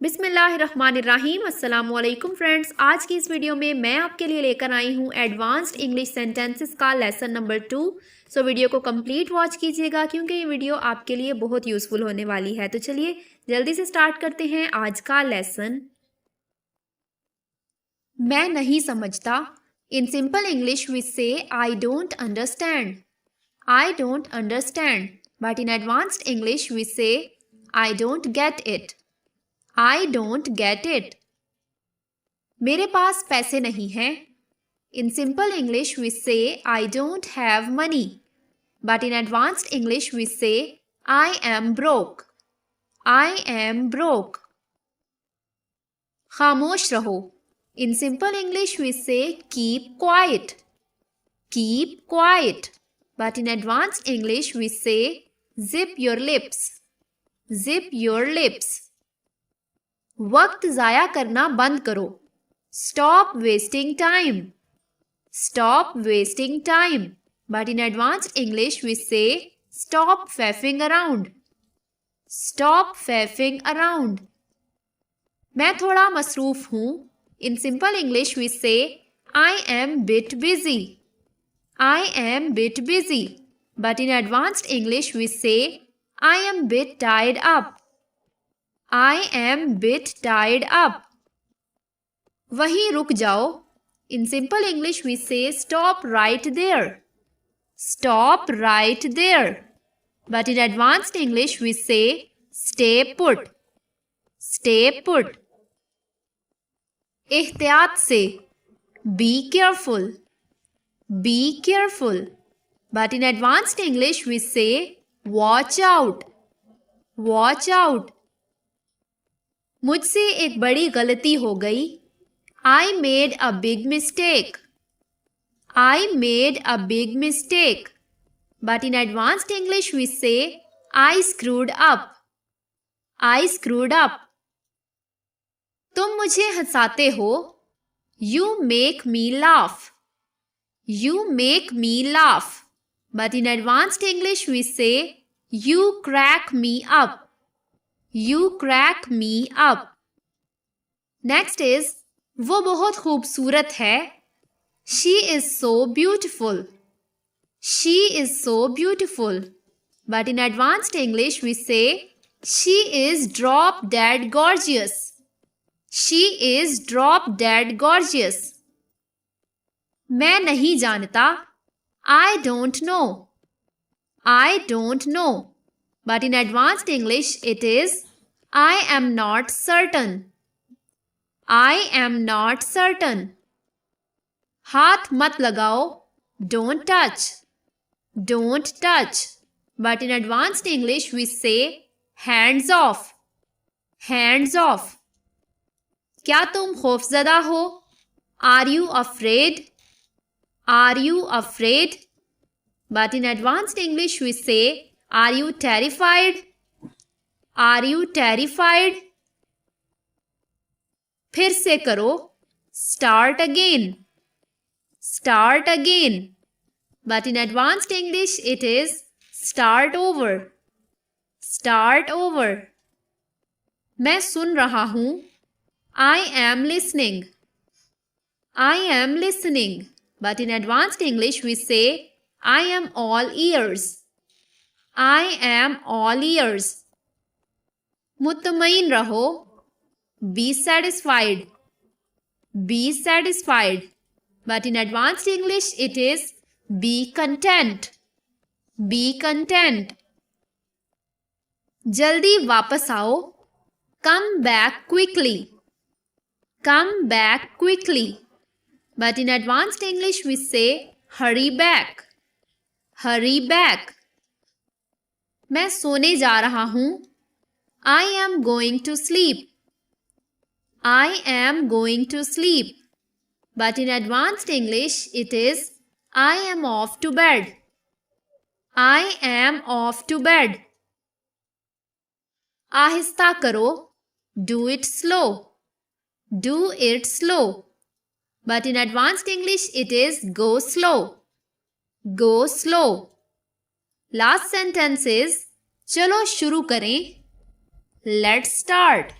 बिस्मिल्लाहिर्रहमानिर्रहीम। अस्सलाम वालेकुम फ्रेंड्स। आज की इस वीडियो में मैं आपके लिए लेकर आई हूँ एडवांस्ड इंग्लिश सेंटेंसेस का लेसन नंबर 2। सो वीडियो को कंप्लीट वॉच कीजिएगा क्योंकि ये वीडियो आपके लिए बहुत यूज़फुल होने वाली है। तो चलिए जल्दी से स्टार्ट करते हैं आज का लेसन। मैं नहीं समझता। In simple English we say I don't understand. I don't understand. But in advanced English we say I don't get it. I don't get it. मेरे पास पैसे नहीं हैं. In simple English we say I don't have money. But in advanced English we say I am broke. I am broke. खामोश रहो. In simple English we say keep quiet. Keep quiet. But in advanced English we say zip your lips. Zip your lips. वक्त ज़ाया करना बंद करो. Stop wasting time. Stop wasting time. But in advanced English we say stop faffing around. Stop faffing around. मैं थोड़ा मसरूफ़ हूँ. In simple English we say I am bit busy. I am bit busy. But in advanced English we say I am bit tied up. I am bit tied up. वहीं रुक जाओ. In simple English we say stop right there. Stop right there. But in advanced English we say stay put. Stay put. एहतियात से. Be careful. Be careful. But in advanced English we say watch out. Watch out. मुझसे एक बड़ी गलती हो गई. I made a big mistake. I made a big mistake. But in advanced English we say I screwed up. I screwed up. तुम मुझे हंसाते हो. You make me laugh. You make me laugh. But in advanced English we say you crack me up. You crack me up. Next is वो बहुत खूबसूरत है. She is so beautiful. She is so beautiful. But in advanced English we say she is drop dead gorgeous. She is drop dead gorgeous. मैं नहीं जानता. I don't know. I don't know. But in advanced English it is I am not certain. I am not certain. हाथ मत लगाओ. Don't touch. Don't touch. But in advanced English we say hands off. Hands off. क्या तुम खौफज़दा हो? Are you afraid? Are you afraid? But in advanced English we say are you terrified? Are you terrified? फिर से करो. Start again. Start again. But in advanced English it is start over. Start over. मैं सुन रहा हूँ. I am listening. I am listening. But in advanced English we say I am all ears. I am all ears. मुतमईन रहो. Be satisfied. Be satisfied. But in advanced English it is be content. Be content. जल्दी वापस आओ. Come back quickly. Come back quickly. But in advanced English we say hurry back. Hurry back. मैं सोने जा रहा हूँ. I am going to sleep. I am going to sleep. But in advanced English it is I am off to bed. I am off to bed. आहिस्ता करो. Do it slow. Do it slow. But in advanced English it is go slow. Go slow. Last sentence is चलो शुरू करें. Let's start.